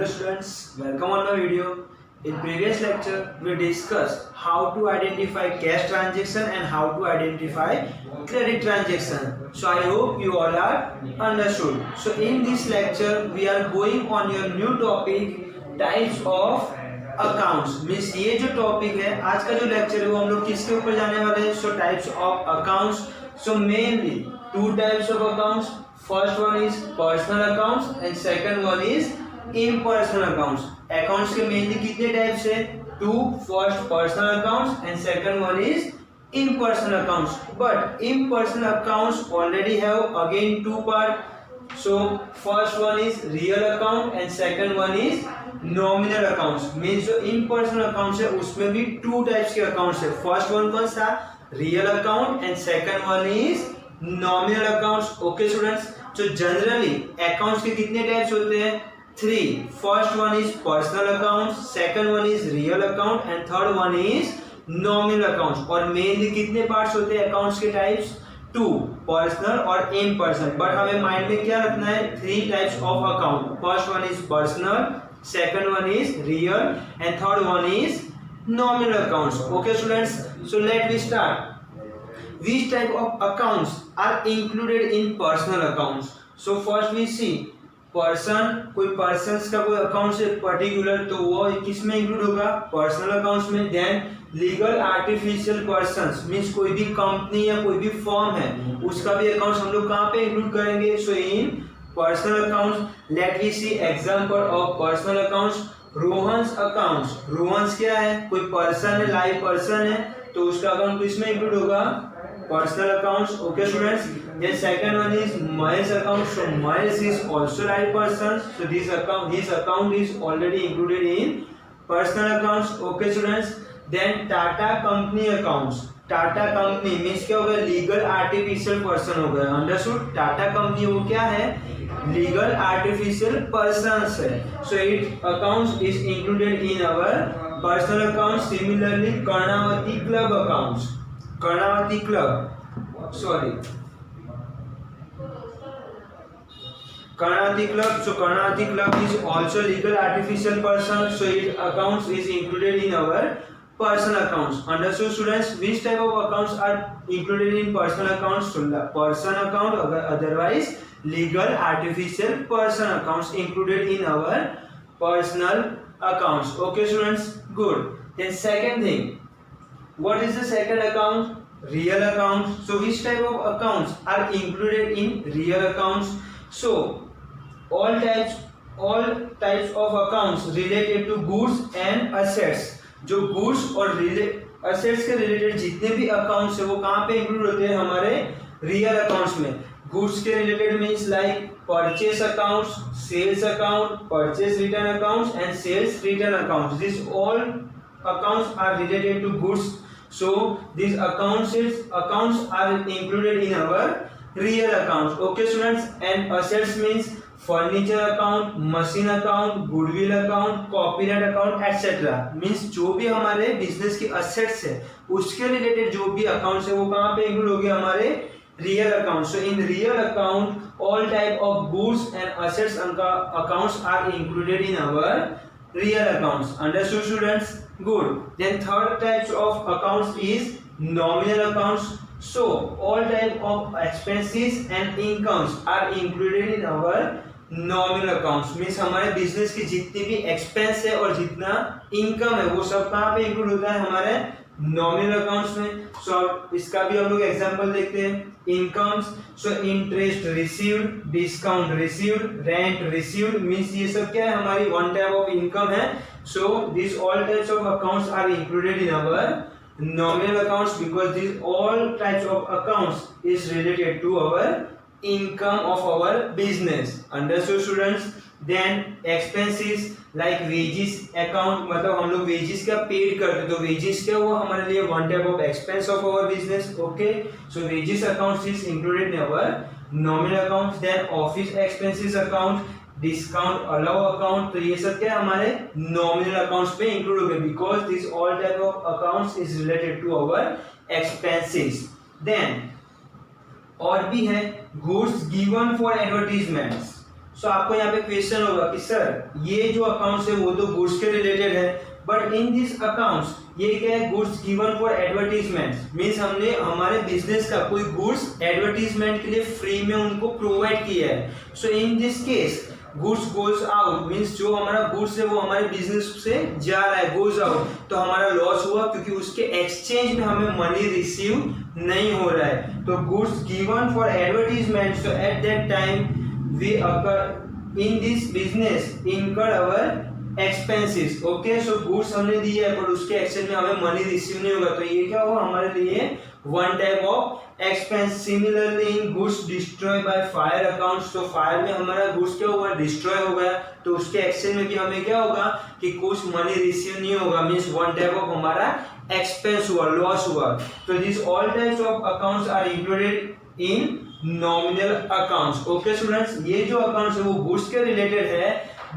Hello students, welcome on my video. In previous lecture, we discussed how to identify cash transaction and how to identify credit transaction. So I hope you all are understood. So in this lecture, we are going on your new topic, types of accounts. Means ये जो topic है आज का जो lecture है वो हम लोग किसके ऊपर जाने वाले हैं. So types of accounts. So mainly two types of accounts. First one is personal accounts and second one is impersonal accounts. Accounts के मेनली कितने टाइप्स है? Two. First personal accounts and second one is impersonal accounts. But impersonal accounts already have again two part. So first one is real account and second one is nominal accounts. Means जो impersonal accounts है उसमें भी two types के accounts है. First one कौन सा? Real account and second one is nominal accounts. Okay students. So generally accounts के कितने types होते हैं? Three. First one is personal accounts, second one is real account and third one is nominal accounts. और mainly कितने parts होते हैं accounts के types? Two. Personal और इम्पर्सनल. बट हमें माइंड में क्या रखना है? Three types of account. First one is personal, second one is real and third one is nominal accounts. Okay students, so let we start. Which type of accounts are included in personal accounts? So first we see person. कोई persons का कोई account से particular तो वो किस में include होगा? Personal accounts में. Then legal artificial persons means कोई भी कंपनी या कोई भी फर्म है उसका भी अकाउंट्स हम लोग कहाँ पे इंक्लूड करेंगे? So in personal accounts. Let we see example of personal accounts. Rohan's accounts. Rohan's क्या है? कोई पर्सन है, लाइव पर्सन है, तो उसका अकाउंट किसमें इंक्लूड होगा? Personal accounts. Okay students. Then second one is Mahesh account. So Mahesh is also live person. So this account, his account is already included in personal accounts. Okay students. Then Tata company accounts. Tata company means क्या हो गया? Legal artificial person हो गया. Understood. Tata company वो क्या है? Legal artificial persons है. So it accounts is included in our personal accounts. Similarly Karnavati club accounts. Karnavati club, sorry, Karnataka Club. So Karnataka Club is also legal artificial person. So its accounts is included in our personal accounts. Understood students? Which type of accounts are included in personal accounts? So person account, otherwise legal artificial person accounts included in our personal accounts. Okay students? Good. Then second thing, what is the second account? Real account. So which type of accounts are included in real accounts? So all types of accounts related to goods and assets. जो goods और assets के related जितने भी accounts है वो कहाँ पे include होते हैं? हमारे real accounts में. goods के related means like purchase accounts, sales account, purchase return accounts and sales return accounts. These all accounts are related to goods. So these accounts are included in our real accounts. Okay students. And assets means furniture account, machine account, goodwill account, copyright account etcetera. Means जो भी हमारे business की assets है उसके related जो भी accounts है वो कहाँ पे इंक्लूड हो गया? हमारे real account. So in real account all type of goods and assets accounts are included in our real accounts. Understood students? Good. Then third types of accounts is nominal accounts. So all type of expenses and incomes are included in our nominal accounts. Means हमारे business की जितनी भी expense है और जितना income है वो सब कहाँ पे इंक्लूड होता है? हमारे नॉमिनल अकाउंट्स में. सो इसका भी हम लोग एग्जांपल देखते हैं. Incomes. So interest received, discount received, rent received. Means ये सब क्या है? हमारी वन टाइप ऑफ इनकम है. So this all types of accounts are included in our nominal accounts because these all types of accounts is related to our income of our business. Understood students? Then expenses like wages account, मतलब हम लोग wages का paid करते तो wages क्या वो हमारे लिए one type of expense of our business. Okay, so wages accounts is included in our nominal accounts. Then office expenses account, discount allow account, तो ये सब क्या हमारे नॉमिनल अकाउंट्स पे इंक्लूड हो गए because this all type of accounts is related to our expenses. Then और भी है गुड्स गिवन फॉर एडवर्टीजमेंट्स. सो आपको यहाँ पे क्वेश्चन होगा कि सर ये जो अकाउंट्स है वो तो गुड्स के रिलेटेड है, बट इन दिस अकाउंट्स ये क्या है, goods given for advertisement, means हमने हमारे बिजनेस का कोई गुड्स एडवर्टीजमेंट के लिए फ्री में उनको प्रोवाइड किया है। So in this case goods goes out, means जो हमारा गुड्स है वो हमारे बिजनेस से जा रहा है, गोज आउट, तो हमारा लॉस हुआ क्योंकि उसके एक्सचेंज में हमें मनी रिसीव नहीं हो रहा है। तो goods given for advertisement, so at that time we occur in this business incur our expenses. Okay, so goods हमने दिया है पर उसके एक्सचेंज में हमें मनी रिसीव नहीं होगा, तो ये क्या हुआ हमारे लिए one type of expense. Similarly in goods destroy by fire accounts, तो फायर में हमारा गुड्स क्या हुआ, डिस्ट्रॉय हो गया, तो उसके एक्सचेंज में भी हमें क्या होगा कि कुछ मनी रिसीव नहीं होगा, मींस वन टाइप ऑफ हमारा एक्सपेंस हुआ, लॉस हुआ। तो this all types of accounts are included in nominal accounts. Okay students, ये जो अकाउंट्स है वो गुड्स के रिलेटेड है,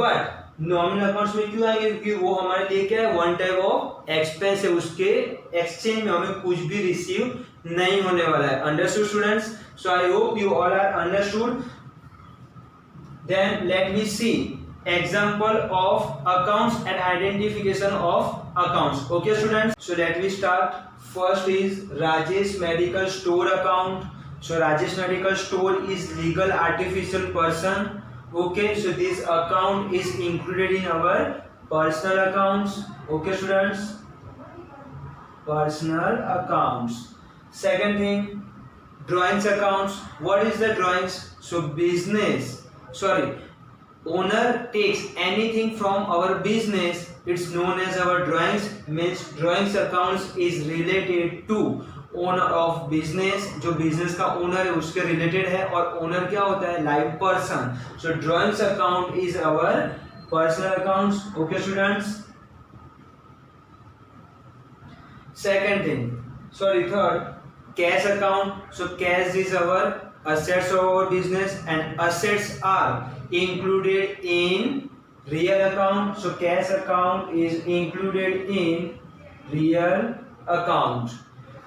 बट नॉमिनल अकाउंट्स में क्यों आएंगे, क्योंकि वो हमारे लिए क्या है, वन टाइप ऑफ एक्सपेंस है, उसके एक्सचेंज में हमें कुछ भी रिसीव नहीं होने वाला है। Understood students? So I hope you all are understood. Then let me see example of accounts and identification of accounts. Okay students, so let me start. First is Rajesh Medical Store account. So Rajesh Medical Store is legal artificial person. Okay, so this account is included in our personal accounts. Okay students, personal accounts. Second thing, drawings accounts. What is the drawings? So owner takes anything from our business, it's known as our drawings, means drawings accounts is related to owner of business, जो business का owner है उसके related है, और owner क्या होता है, live person. So drawings account is our personal accounts. Okay students? Second thing, third, cash account. So cash is our assets of our business, and assets are included in real account. So cash account is included in real account.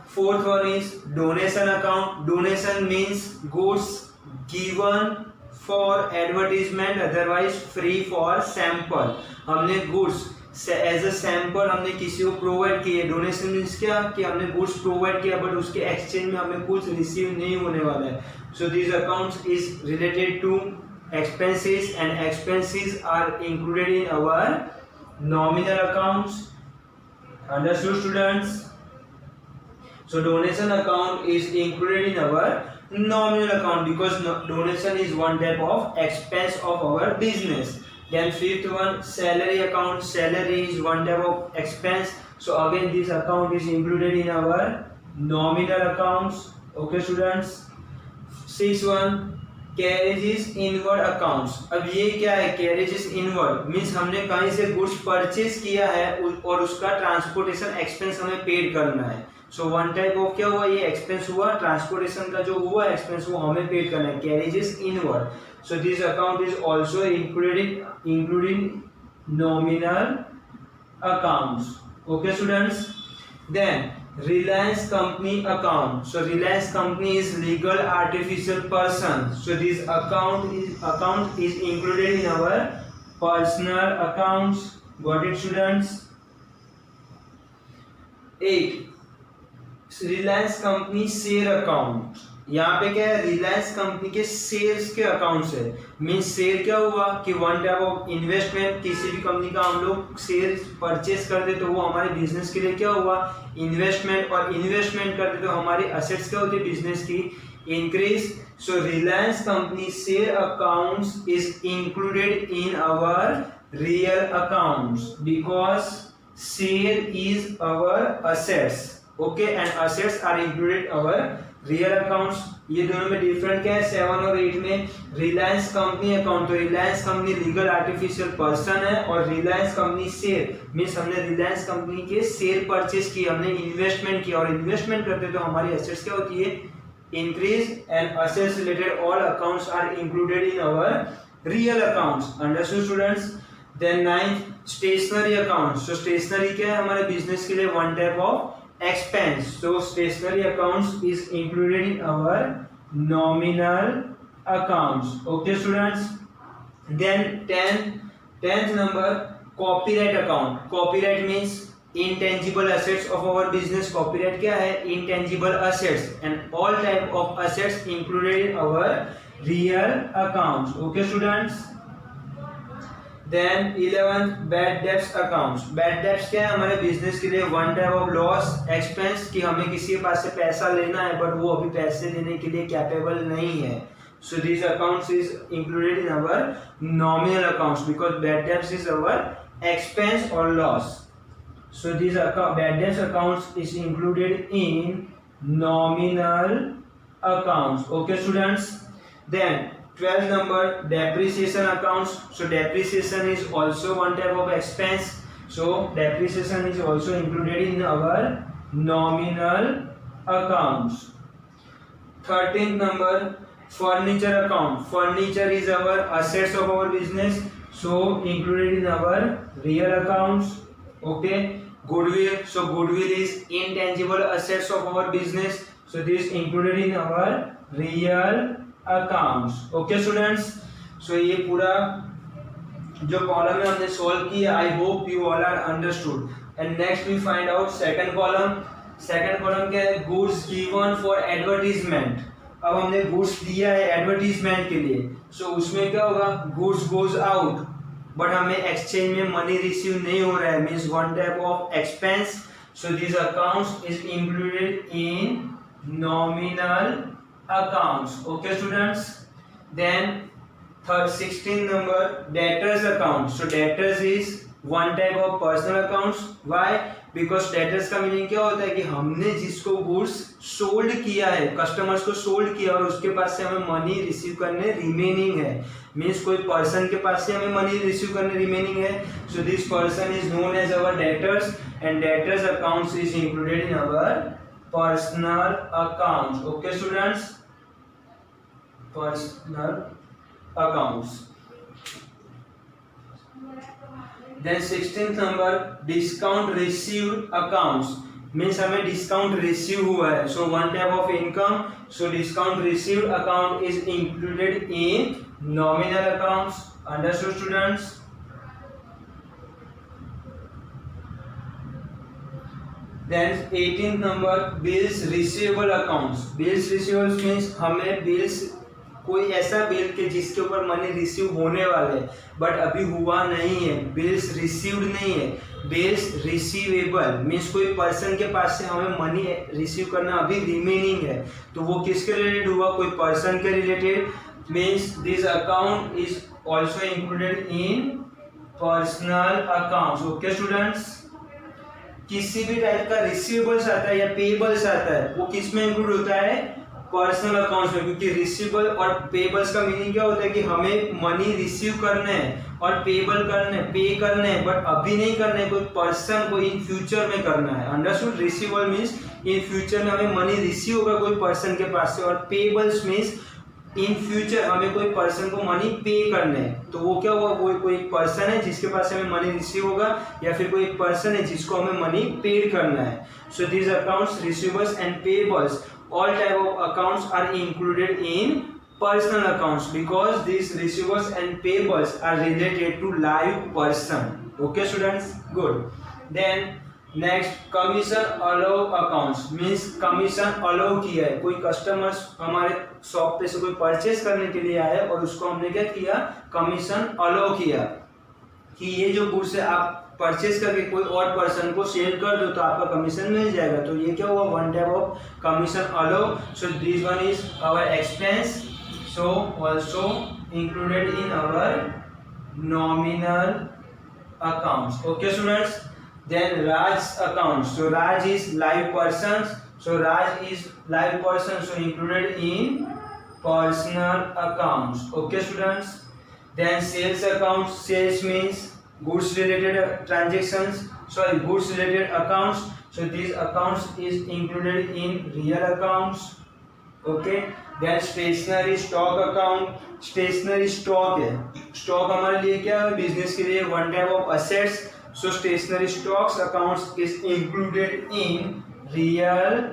Fourth one is donation account. Donation means goods given for advertisement, otherwise free for sample. हमने goods as a sample हमने किसी को provide किए। Donation means क्या, कि हमने goods provide किया but उसके एक्सचेंज में हमें कुछ रिसीव नहीं होने वाला है। So this accounts is related to expenses, and expenses are included in our nominal accounts. Understood students? So donation account is included in our nominal account because donation is one type of expense of our business. Then fifth one, salary account. Salary is one type of expense, so again this account is included in our nominal accounts. Okay students? Sixth one, carriages inward accounts. अब ये क्या है, carriages inward means हमने कहीं से goods purchase किया है और उसका ट्रांसपोर्टेशन एक्सपेंस हमें पेड करना है। सो वन टाइप ऑफ क्या हुआ, ये एक्सपेंस हुआ, ट्रांसपोर्टेशन का जो हुआ एक्सपेंस वो हमें पेड करना है, carriages inward. So this account is also including nominal accounts. Okay students? Then Reliance Company account. So Reliance Company is legal artificial person. So this account is included in our personal accounts. Got it students? 8. Reliance Company share account. यहाँ पे क्या है, Reliance company के shares के accounts है। Means share क्या हुआ कि वन टाइप ऑफ इन्वेस्टमेंट, किसी भी कंपनी का हम लोग शेयर परचेज करते तो वो हमारे बिजनेस के लिए क्या हुआ, इन्वेस्टमेंट, और इन्वेस्टमेंट करते तो हमारी असेट्स क्या होती है बिजनेस की, increase. So Reliance company share accounts is included in our real accounts because share is our assets. Okay, and assets are included our real accounts. ये दोनों में डिफरेंट क्या है, 7 और 8 में। रिलायंस कंपनी अकाउंट, तो Reliance company legal artificial person है, और रिलायंस कंपनी शेयर मीन्स हमने रिलायंस कंपनी के शेयर परचेज किए, हमने इन्वेस्टमेंट किया, और इन्वेस्टमेंट करते तो हमारी एसेट्स क्या होती है, increase, and assets related all accounts are included in our real accounts. Understood students? Then 9th, stationery account. So stationery क्या है, हमारे बिजनेस के लिए one type of expense. So stationery accounts is included in our nominal accounts. Okay students? Then tenth number, copyright account. Copyright means intangible assets of our business. Copyright क्या है? Intangible assets and all type of assets included in our real accounts. Okay students. Then 11th, bad debts accounts. Bad debts क्या है? हमारे business के लिए one type of loss expense कि हमें किसी के पास से पैसा लेना है बट वो अभी पैसे देने के लिए कैपेबल नहीं है. So these accounts is included in our nominal accounts because bad debts is our expense or loss. So these bad debts accounts is included in nominal accounts. Okay students. Then 12th number, depreciation accounts. So depreciation is also one type of expense. So depreciation is also included in our nominal accounts. 13th number, furniture account. Furniture is our assets of our business, so included in our real accounts. Okay. Goodwill. So goodwill is intangible assets of our business, so this included in our real accounts. Okay students. So ये पूरा जो column है हमने solve किया. I hope you all are understood. And next we find out second column. Second column क्या है? Goods given for advertisement. अब हमने गुड्स दिया है एडवर्टीजमेंट के लिए, सो उसमें क्या होगा? गुड्स गोज आउट बट हमें एक्सचेंज में मनी रिसीव नहीं हो रहा है, means one type of expense. So this accounts is included in nominal accounts. Okay students. Then 16 number, debtors account. So debtors is one type of personal accounts. Why? Because debtors का meaning क्या होता है कि हमने जिसको goods sold किया है, customers को सोल्ड किया और उसके पास से हमें मनी रिसीव करने रिमेनिंग है, मीन्स कोई पर्सन के पास से हमें मनी रिसीव करने रिमेनिंग है. So this person is known as our debtors and debtors accounts is included in our personal accounts. Okay students. Personal accounts. Then 16th number, discount received accounts. Means हमें discount receive हुआ है, so one type of income. So discount received account is included in nominal accounts. Understood students? Then 18th number, bills receivable accounts. Bills receivables means हमें bills, कोई ऐसा bill के जिसके ऊपर money receive होने वाले बट अभी हुआ नहीं है, बिल्स रिसीव्ड नहीं है. बिल्स रिसीवेबल मीन्स कोई पर्सन के पास से हमें मनी रिसीव करना अभी रिमेनिंग है, तो वो किसके रिलेटेड हुआ? कोई पर्सन के related. Means this account is also included in personal accounts. Okay students. किसी भी टाइप का रिसीवेबल्स आता है या पेबल्स आता है वो किस में इंक्लूड होता है? पर्सनल अकाउंट्स में, क्योंकि रिसीवेबल और पेबल्स का मीनिंग क्या होता है कि हमें मनी रिसीव करना है और पेबल करना है, पे करना है बट अभी नहीं करना है, कोई पर्सन को इन फ्यूचर में करना है. Understood? Receivable means in future में हमें मनी रिसीव होगा कोई पर्सन के पास से, और पेबल्स मीन्स इन फ्यूचर हमें कोई पर्सन को मनी पे करना है. तो वो क्या हुआ? वो कोई पर्सन है जिसके पास हमें मनी रिसीव होगा या फिर कोई पर्सन है जिसको हमें मनी पेड करना है. So this accounts receivables and payables, all type of accounts are included in personal accounts because these receivables and payables are related to live person. Okay students, good. Then next, commission allow accounts means commission allow किया है, कोई customers हमारे shop पे से कोई purchase करने के लिए आया और उसको हमने क्या किया? कमीशन अलाउ किया कि ये जो गुड्स है आप परचेस करके कोई और पर्सन को सेल कर दो तो आपका कमीशन मिल जाएगा. तो ये क्या हुआ? One type of commission allow. So this one is our expense, so also included in our nominal accounts. Okay students. Then Raj accounts. So Raj is live person, so Raj is live person, so included in personal accounts. Okay students. Then sales accounts. Sales means goods related transactions, sorry, goods related accounts. So these accounts is included in real accounts. Okay. Then stationery stock account. stationery stock है, stock हमारे लिए क्या है? Business के लिए one type of assets. So stationery stocks accounts is included in real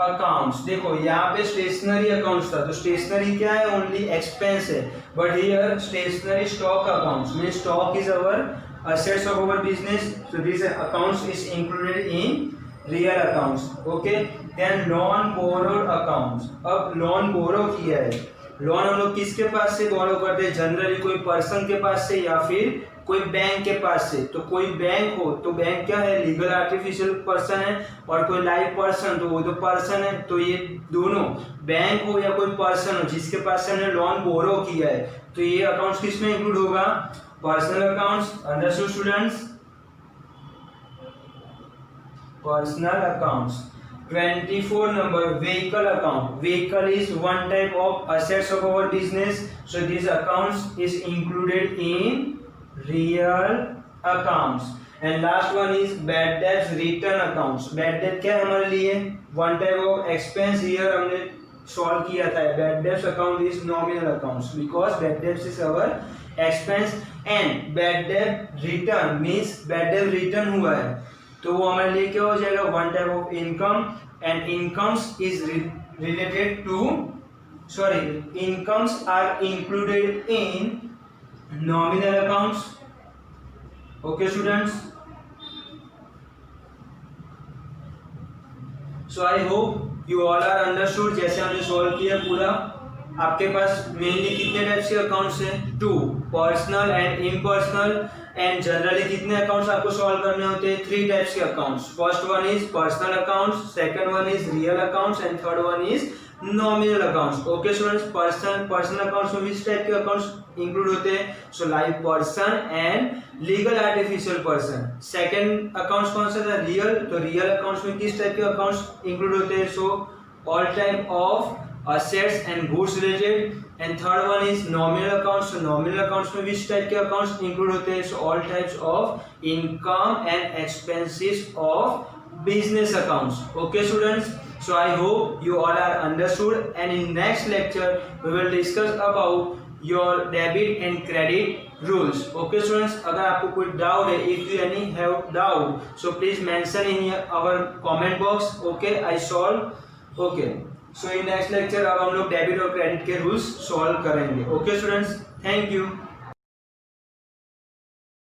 accounts. देखो यहाँ पे स्टेशनरी अकाउंट्स था, तो स्टेशनरी क्या है? ओनली एक्सपेंस है, but here stationary stock accounts means stock is our assets of our business, so these accounts is included in real accounts. Okay, then loan borrowed accounts. अब loan बोरो किया है, loan हम लोग किसके पास से बोरो करते हैं? जनरली कोई पर्सन के पास से या फिर कोई बैंक के पास से। तो कोई बैंक हो तो बैंक क्या है? लीगल आर्टिफिशियल पर्सन है, और कोई लाइव पर्सन तो वो तो पर्सन है। तो ये दोनों बैंक हो या कोई पर्सन हो जिसके पास से हमने लोन बोरो किया है, तो ये अकाउंट्स किस में इंक्लूड होगा? Personal accounts. Understood students? Personal accounts. 24 number, vehicle account. Vehicle is one type of assets of our business, so these accounts is included in real accounts. And last one is bad debts return accounts. Bad debt क्या है हमारे लिए? One type of expense here हमने solve किया था. Bad debts account is nominal accounts because bad debts is our expense, and bad debt return means bad debt return हुआ है तो वो हमारे लिए क्या हो जाएगा? One type of income, and incomes is related to incomes are included in nominal accounts. Okay students, so I hope you all are understood. जैसे हमने सॉल्व किया पूरा, आपके पास मेनली कितने टाइप्स के अकाउंट्स हैं? 2, personal and impersonal. And generally कितने अकाउंट्स आपको सॉल्व करने होते हैं? 3 टाइप्स के accounts. First one is personal accounts, second one is real accounts, and third one is nominal accounts. Okay students, personal accounts में किस टाइप के अकाउंट्स इंक्लूड होते हैं? सो live person and legal artificial person. Second accounts कौन सा था? Real. तो real accounts में किस टाइप के अकाउंट्स इंक्लूड होते हैं? So all type of assets and goods related. And third one is nominal accounts. So nominal accounts में which type के accounts include होते हैं? So all types of income and expenses of business accounts. Okay students, so I hope you all are understood, and in next lecture we will discuss about your debit and credit rules. Okay students, अगर आपको कोई doubt है, if you any have doubt, so please mention in our comment box. Okay, I solve. Okay, so in next lecture अब हम लोग debit और credit के rules solve करेंगे. Okay students, thank you.